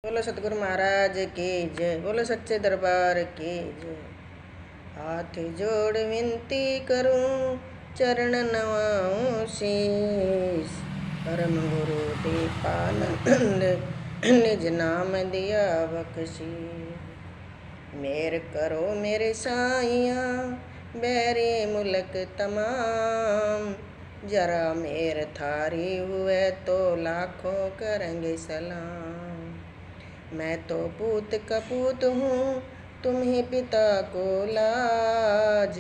बोलो सतगुरु महाराज की जय। बोलो सच्चे दरबार की जय। हाथ जोड़ विनती करूं, चरण नवाऊं शीस। परम गुरु दीपानंद निज नाम दिया बख्शी। मेर करो मेरे साइया, बैरी मुल्क तमाम। जरा मेर थारी हुए तो लाखों करेंगे सलाम। मैं तो पूत कपूत हूँ, तुम ही पिता को लाज।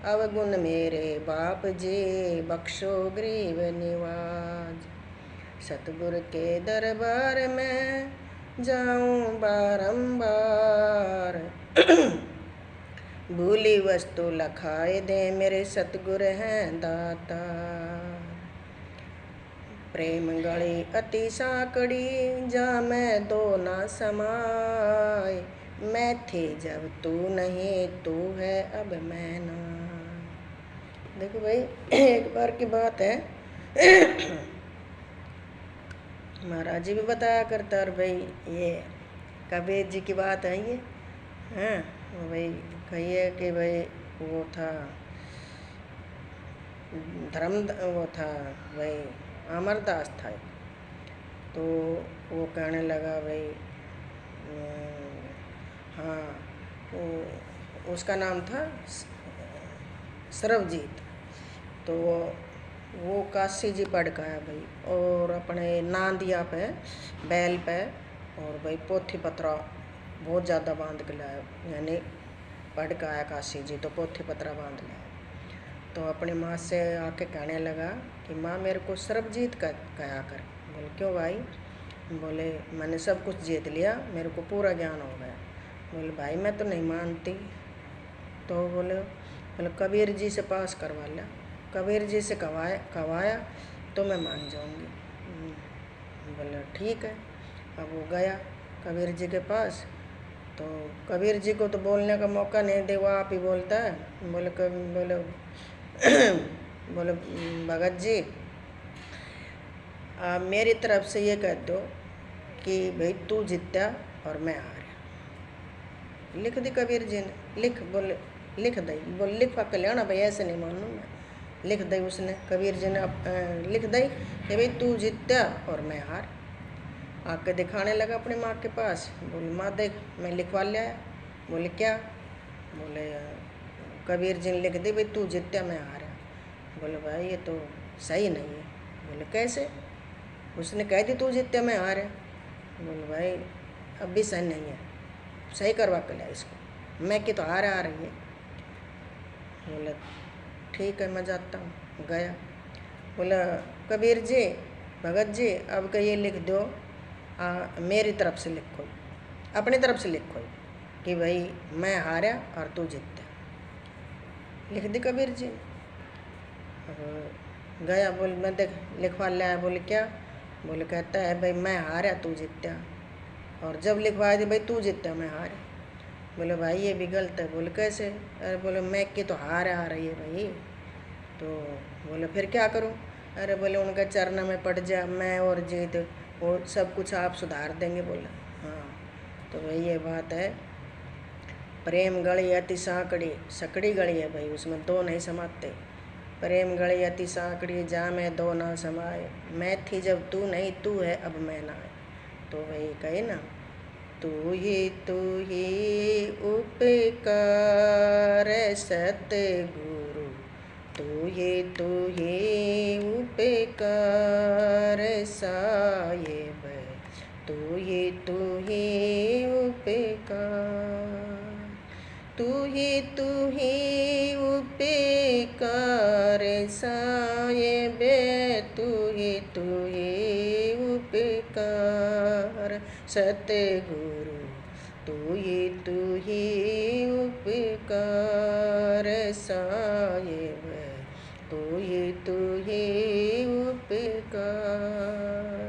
अवगुण मेरे बाप जी, बख्शो ग्रीव निवाज। सतगुरु के दरबार में जाऊं बारंबार। भूली वस्तु लखाए दे, मेरे सतगुरु हैं दाता। प्रेम गली अति साकड़ी, जा मैं दो ना समाए। मैं थी जब तू नहीं, तू है अब मैं ना। देखो भाई, एक बार की बात है। महाराज जी भी बताया करता, और भाई ये कबीर जी की बात है ये। हाँ भाई, कहिए कि भाई वो था वो था भाई अमरदास था। तो वो कहने लगा भाई हाँ, उसका नाम था सरबजीत। तो वो काशी जी पढ़ के आया भाई, और अपने नांदिया पे बैल पे, और भाई पोथी पत्रा बहुत ज़्यादा बांध के लाया, यानी पढ़ के आया काशी जी, तो पोथी पत्रा बांध लाया। तो अपनी माँ से आके कहने लगा कि माँ मेरे को सरबजीत कहा कर। बोले क्यों भाई? बोले मैंने सब कुछ जीत लिया, मेरे को पूरा ज्ञान हो गया। बोले भाई मैं तो नहीं मानती। तो बोले कबीर जी से पास करवा लिया, कबीर जी से कवाया तो मैं मान जाऊंगी। बोले ठीक है। अब वो गया कबीर जी के पास। तो कबीर जी को तो बोलने का मौका नहीं दे, वो आप ही बोलता है। बोले भगत जी, आप मेरी तरफ से ये कह दो कि भाई तू जीता और मैं हारा। लिख दी कबीर जी ने, लिख दे। बोले लिख पा कल्याण भाई, ऐसे नहीं मानू मैं। लिख दई उसने, कबीर जी ने लिख दई कि भाई तू जीता और मैं हार। आके दिखाने लगा अपनी माँ के पास। बोले माँ देख मैं लिखवा लिया है। बोले क्या? बोले कबीर जी ने लिख दी भाई तू जीता मैं हारा। बोले भाई ये तो सही नहीं है। बोले कैसे? उसने कह दी तू जीता मैं हारा। बोले भाई अब भी सही नहीं है, सही करवा के लिया इसको, मैं की तो हारा आ रही है। बोले ठीक है मैं जाता हूँ। गया। बोला कबीर जी भगत जी अब का ये लिख दो, मेरी तरफ से लिखो, अपनी तरफ से लिखो कि भाई मैं हारा और तू जीता। लिख दी कबीर जी। गया। बोल मैं देख लिखवा लिया। बोले क्या? बोले कहता है भाई मैं हारा तू जीता, और जब लिखवा दी भाई तू जीता मैं हारा। बोले भाई ये भी गलत है। बोले कैसे? अरे बोले मैं की तो हार आ रही है भाई। तो बोले फिर क्या करूं? अरे बोले उनका चरण में पड़ जा, मैं और जीत वो सब कुछ आप सुधार देंगे। बोला हाँ। तो भाई ये बात है, प्रेम गली अति सांकड़ी, सकड़ी गली है भाई, उसमें दो नहीं समाते। प्रेम गली अति सांकड़ी, जा मैं दो ना समाए। मैं थी जब तू नहीं, तू है अब मैं ना। तो भाई कहे ना, तू ही उपकार सतगुरु, तू ही उपकार साहिब, तू ही उपकार, तू ही उपकार साहिब, तू ही उपकार सतगुरु, तू ही उपकार साहिब, तू ही उपकार।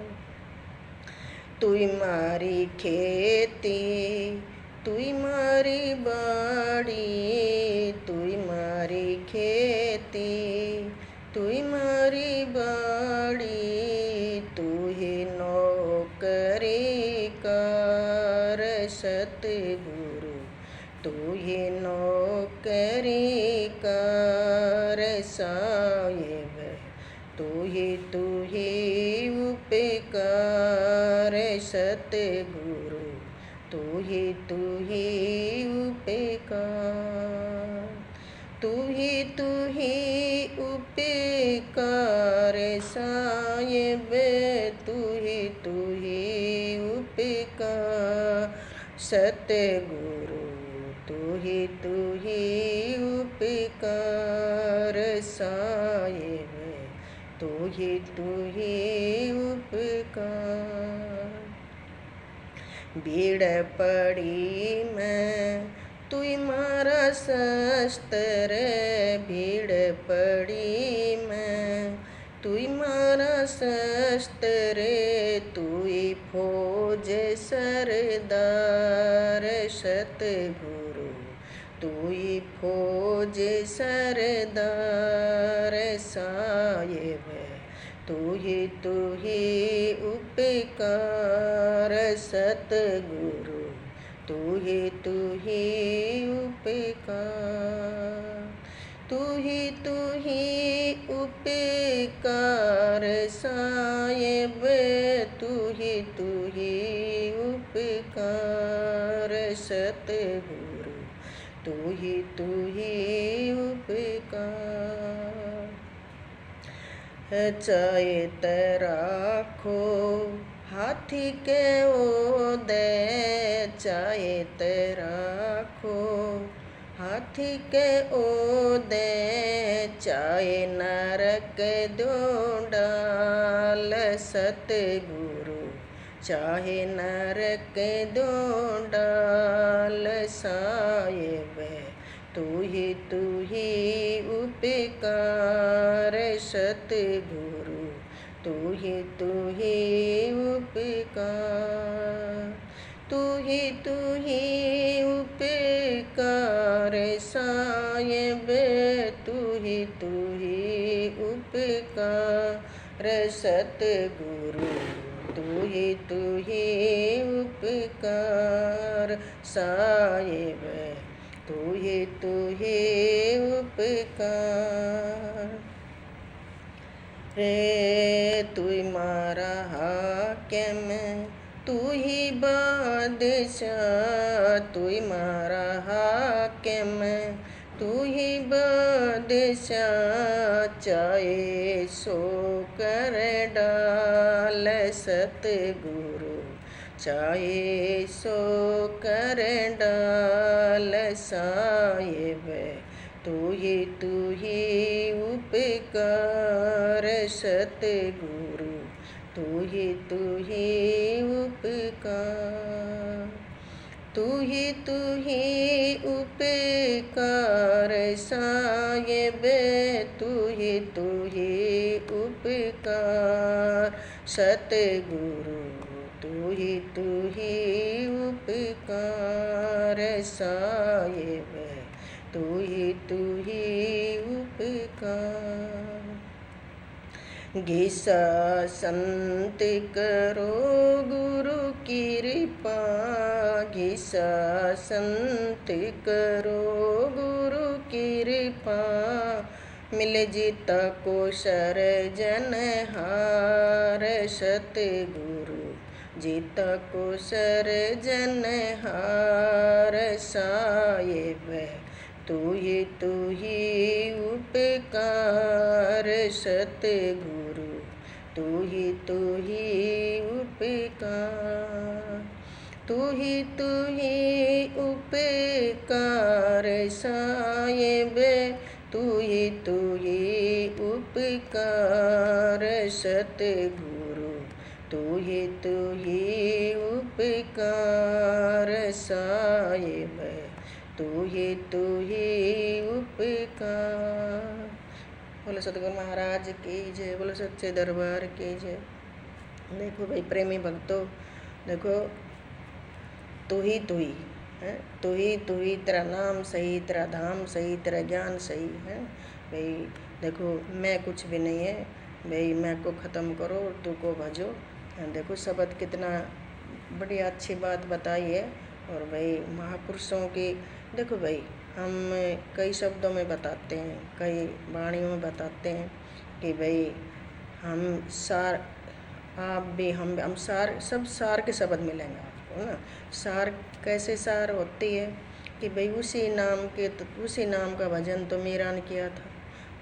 तू मारी खेती, तू मारी बाड़ी, तू मारी खेती, तू मारी बाड़ी, तू ही नौकरी का सतगुरु तू ही नौकरी कर साहिब, तू ही उपकार सतगुरु तू ही उपकार, तू ही उपकार साहिब, तू ही उपकार सतगुरु तू ही उपकार साहिब, तू ही उपकार। भीड़ पड़ी मैं तू मारा शस्त्र, भीड़ पड़ी मैं तू मारा शस्त्र, तू फौज सरदार सतगुरु तू फौज सरदार साहिब, तू ही उपकार सतगुरु तू ही उपकार, तू ही उपकार साहिब, तू ही उपकार सतगुरु तू ही उपकार। चाहे राखो हाथी के ओदे, चाहे राखो हाथी के ओदे, चाहे नरक दो डाल सतगुरु, चाहे नरक दो डाल साहिब, तू ही उपकार सतगुरु तू ही उपकार, तू ही उपकार साहिब, तू ही उपकार सतगुरु तू ही उपकार साहिब, तू ही उपकार। रे तू मारा हाकिम तू ही बादशाह, तू मारा हाकिम तू ही बादशाह, चाहे सो कर डाल सतगुरु, चाहे सो कर डाल साहिब, तू ही उपकार सतगुरु तू ही उपकार, तू ही उपकार साहिब, तू ही उपकार सतगुरु तू ही उपकार साहिब, तू ही उपकार। घिसा संत करो गुरु कृपा, घिसा संत करो गुरु कृपा, मिल जीता को सरजनहार सतगुरु, जीता को सरजनहार साहिब, तू ही उपकार सतगुरु तू ही उपकार, तू ही उपकार साहिब, तू ही उपकार सतगुरु तू ही उपकार साहिब, तू ही उपकार। बोलो सतगुरु महाराज की जय, बोलो सच्चे दरबार की जय। देखो भाई प्रेमी भक्तों, देखो तू ही है, तू ही तेरा नाम सही, तेरा धाम सही, तेरा ज्ञान सही है भाई। देखो मैं कुछ भी नहीं है भाई, मैं को ख़त्म करो और तू को भजो। देखो शब्द कितना बड़ी अच्छी बात बताई है और भाई महापुरुषों की देखो भाई, हम कई शब्दों में बताते हैं, कई वाणियों में बताते हैं कि भाई हम सार, आप भी हम सार, सब सार के शब्द मिलेंगे आपको ना। सार कैसे सार होती है कि भाई उसी नाम का भजन तो मीरा ने किया था,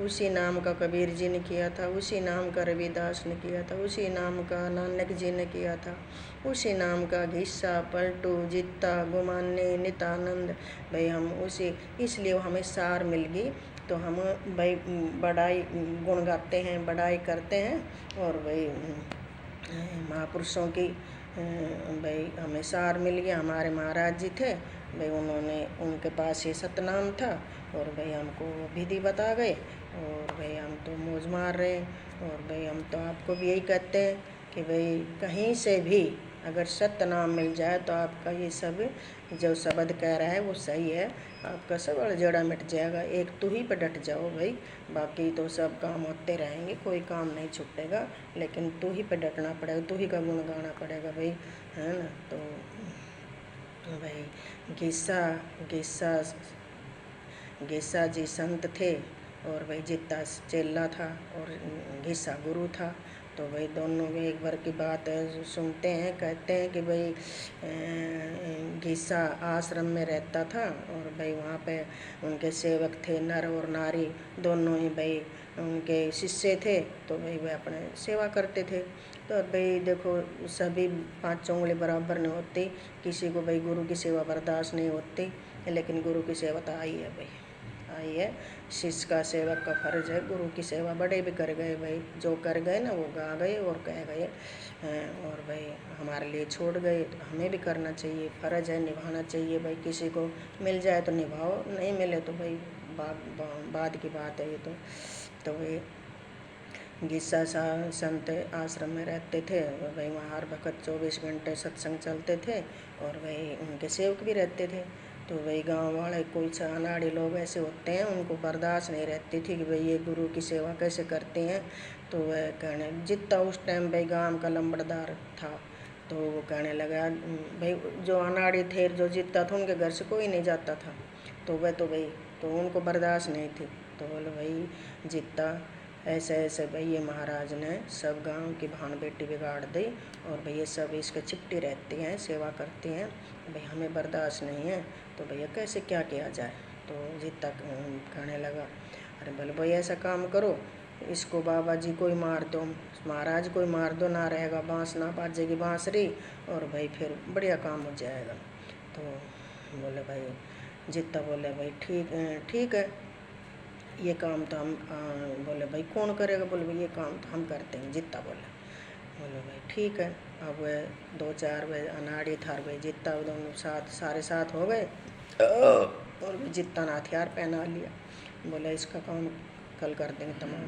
उसी नाम का कबीर जी ने किया था, उसी नाम का रविदास ने किया था, उसी नाम का नानक जी ने किया था, उसी नाम का घिस्सा, पलटू, जित्ता, गुमान्य, नित्यानंद। भाई हम उसी, इसलिए हमें सार मिल गई, तो हम भाई बड़ाई गुण गाते हैं, बड़ाई करते हैं। और भाई महापुरुषों की भाई हमें सार मिल गया। हमारे महाराज जी थे भाई, उन्होंने, उनके पास ये सतनाम था और भाई हमको विधि बता गए और भाई हम तो मौज मार रहे हैं। और भाई हम तो आपको भी यही कहते हैं कि भाई कहीं से भी अगर सतनाम मिल जाए तो आपका ये सब जो शब्द कह रहा है वो सही है, आपका सब अड़जड़ा मिट जाएगा। एक तू ही पे डट जाओ भाई, बाकी तो सब काम होते रहेंगे, कोई काम नहीं छूटेगा, लेकिन तू ही पे डटना पड़ेगा, तू ही का गुण गाना पड़ेगा भाई, है ना। तो भाई घिस्सा घिस्सा घिस्सा जी संत थे और भाई जित्ता चेला था और घिस्सा गुरु था। तो भाई दोनों में एक बार की बात है, सुनते हैं, कहते हैं कि भाई घिस्सा आश्रम में रहता था और भाई वहाँ पे उनके सेवक थे, नर और नारी दोनों ही भाई उनके शिष्य थे। तो भाई वे अपने सेवा करते थे। तो भाई देखो, सभी 5 उंगली बराबर नहीं होती, किसी को भाई गुरु की सेवा बर्दाश्त नहीं होती, लेकिन गुरु की सेवा तो आई है भाई, आई है। शिष्य का सेवक का फर्ज है, गुरु की सेवा बड़े भी कर गए भाई, जो कर गए ना वो गा गए और कह गए और भाई हमारे लिए छोड़ गए, तो हमें भी करना चाहिए, फर्ज है, निभाना चाहिए भाई। किसी को मिल जाए तो निभाओ, नहीं मिले तो भाई बाद की बात है ये तो भाई घिस्सा संत आश्रम में रहते थे और भाई वहाँ हर वक्त 24 घंटे सत्संग चलते थे और भाई उनके सेवक भी रहते थे। तो भाई गांव वाले कुछ अनाड़ी लोग ऐसे होते हैं, उनको बर्दाश्त नहीं रहती थी कि भाई ये गुरु की सेवा कैसे करते हैं। तो वह कहने, जितना उस टाइम भाई गांव का लंबड़दार था, तो वो कहने लगा भाई, जो अनाड़ी थे, जो जितना था, उनके घर से कोई नहीं जाता था, तो वह तो भाई, तो उनको बर्दाश्त नहीं थी। तो बोले भाई जितना ऐसे ऐसे भाई ये महाराज ने सब गांव की भान बेटी बिगाड़ दी और भैया सब इसके चिपटी रहती हैं, सेवा करती हैं, भाई हमें बर्दाश्त नहीं है, तो भैया कैसे क्या किया जाए। तो जितना कहने लगा, अरे बोले भाई ऐसा काम करो, इसको बाबा जी को ही मार दो, महाराज को ही मार दो, ना रहेगा बाँस ना बाजेगी बाँसुरी, और भाई फिर बढ़िया काम हो जाएगा। तो बोले भाई जितना बोले भाई ठीक है, ये काम तो हम बोले भाई कौन करेगा, बोले भाई ये काम तो हम करते हैं, जितना बोले भाई ठीक है। अब वे 2-4 वे अनाड़ी थार भाई जितना दोनों सारे साथ हो गए और जितना ना हथियार पहना लिया, बोले इसका काम कल कर देंगे तमाम।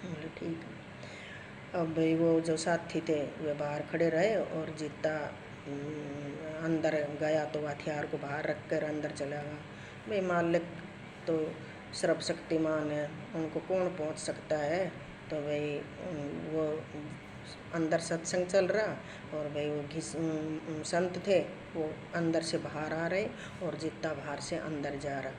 बोले ठीक है। अब भाई वो जो साथी थे वे बाहर खड़े रहे और जितना अंदर गया तो हथियार को बाहर रख कर अंदर चला गया। भाई मालिक तो सर्वशक्तिमान है, उनको कौन पहुंच सकता है। तो भाई वो अंदर सत्संग चल रहा और भाई वो संत थे, वो अंदर से बाहर आ रहे और जितना बाहर से अंदर जा रहा।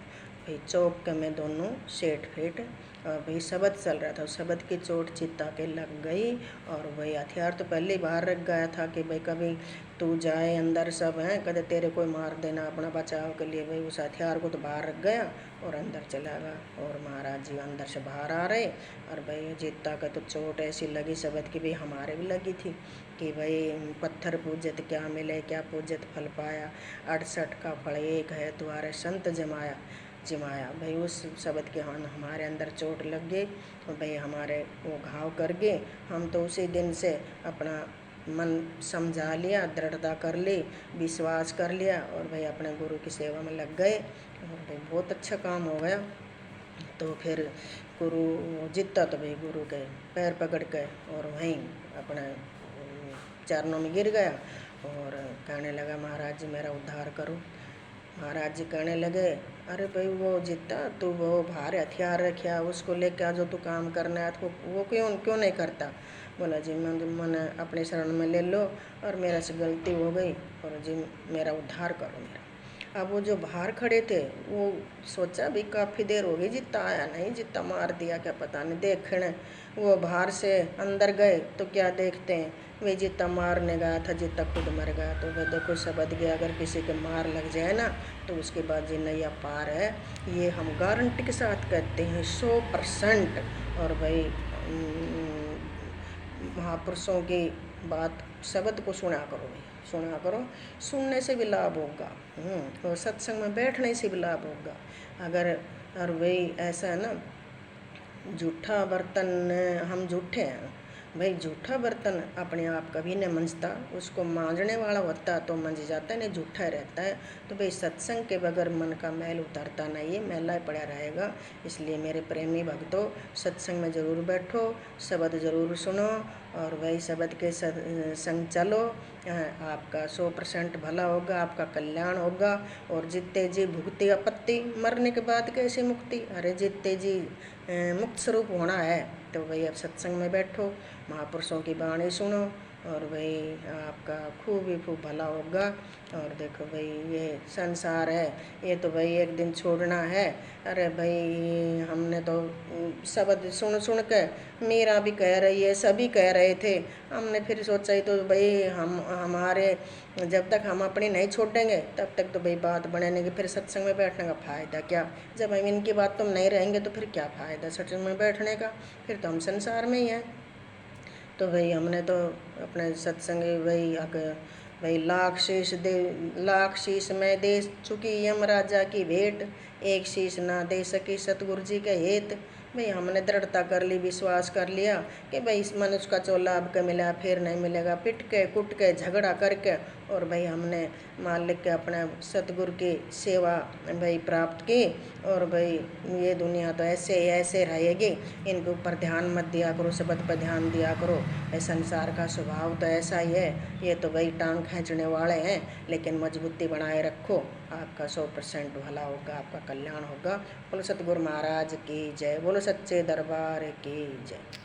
भाई चौक में दोनों सेठ फेट और भाई शब्द चल रहा था, शब्द की चोट चित्ता के लग गई और भाई हथियार तो पहले ही बाहर रख गया था कि भाई कभी तू जाए अंदर सब हैं, कदे तेरे कोई मार देना अपना बचाव के लिए। भाई उस हथियार को तो बाहर रख गया और अंदर चला गया और महाराज जी अंदर से बाहर आ रहे और भाई जित्ता का तो चोट ऐसी लगी शब्द की, भाई हमारे भी लगी थी कि भाई पत्थर पूजत क्या मिले, क्या पूजत फल पाया, 68 का फल एक है तुम्हारे संत जमाया। भाई उस शब्द के हमारे अंदर चोट लग गई और भाई हमारे वो घाव कर गए। हम तो उसी दिन से अपना मन समझा लिया, दृढ़ता कर ली, विश्वास कर लिया और भाई अपने गुरु की सेवा में लग गए और भाई बहुत अच्छा काम हो गया। तो फिर गुरु जितना तो भाई गुरु के पैर पकड़ के और वहीं अपने चरणों में गिर गया और कहने लगा, महाराज जी मेरा उद्धार करो। महाराज जी कहने लगे, अरे भाई वो जितना तू वो भारे हथियार रखा उसको लेके आ, जो तू काम करना है तो वो क्यों नहीं करता। बोला जी मन अपने शरण में ले लो और मेरा से गलती हो गई और जी मेरा उद्धार करो मेरा। अब वो जो बाहर खड़े थे वो सोचा भी काफ़ी देर हो गई, जितना आया नहीं, जितना मार दिया क्या पता नहीं। देखने वो बाहर से अंदर गए तो क्या देखते हैं, वे जितना मारने गया था जितना खुद मर गया। तो वह देखो शब्द गया, अगर किसी के मार लग जाए ना तो उसके बाद जी नैया पार है। ये हम गारंटी के साथ कहते हैं 100%। और भाई महापुरुषों की बात शब्द को सुना करो भाई, सुना करो, सुनने से भी लाभ होगा और सत्संग में बैठने से भी लाभ होगा। अगर और वही ऐसा है ना, जूठा बर्तन, हम जूठे हैं भाई, जूठा बर्तन अपने आप कभी नहीं मंजता, उसको मांजने वाला होता तो मंज जाता है, नहीं जूठा रहता है। तो भाई सत्संग के बगैर मन का मैल उतरता नहीं है, मैला ही पड़ा रहेगा। इसलिए मेरे प्रेमी भक्तों, सत्संग में ज़रूर बैठो, शब्द ज़रूर सुनो और वही शब्द के संग चलो। आपका 100% भला होगा, आपका कल्याण होगा। और जितने जी भुगती आपत्ति, मरने के बाद कैसे मुक्ति, अरे जितने जी मुक्त स्वरूप होना है तो भाई अब सत्संग में बैठो, महापुरुषों की वाणी सुनो और भाई आपका खूब ही खूब भला होगा। और देखो भाई ये संसार है, ये तो भाई एक दिन छोड़ना है। अरे भाई हमने तो शब्द सुन सुन के, मीरा भी कह रही है, सभी कह रहे थे, हमने फिर सोचा ही तो भाई हमारे जब तक हम अपनी नहीं छोड़ेंगे तब तक तो भाई बात बनेगी कि फिर सत्संग में बैठने का फ़ायदा क्या। जब हम इनकी बात तुम नहीं रहेंगे तो फिर क्या फ़ायदा सत्संग में बैठने का, फिर तो हम संसार में ही हैं। तो भाई हमने तो अपने सत्संग भाई लाख शीश में दे चुकी यमराजा की भेंट, एक शीश ना दे सकी सतगुरु जी के हेत। भाई हमने दृढ़ता कर ली, विश्वास कर लिया कि भाई इस मनुष्य का जो लाभ का मिला फिर नहीं मिलेगा, पिट के कुट के झगड़ा करके और भाई हमने मालिक के अपने सतगुरु की सेवा भाई प्राप्त की। और भाई ये दुनिया तो ऐसे रहेगी, इनके ऊपर ध्यान मत दिया करो, शब्द पर ध्यान दिया करो। इस संसार का स्वभाव तो ऐसा ही है, ये तो भाई टांग खींचने वाले हैं, लेकिन मजबूती बनाए रखो, आपका 100% भला होगा, आपका कल्याण होगा। बोलो सतगुरु महाराज की जय, बोलो सच्चे दरबार की जय।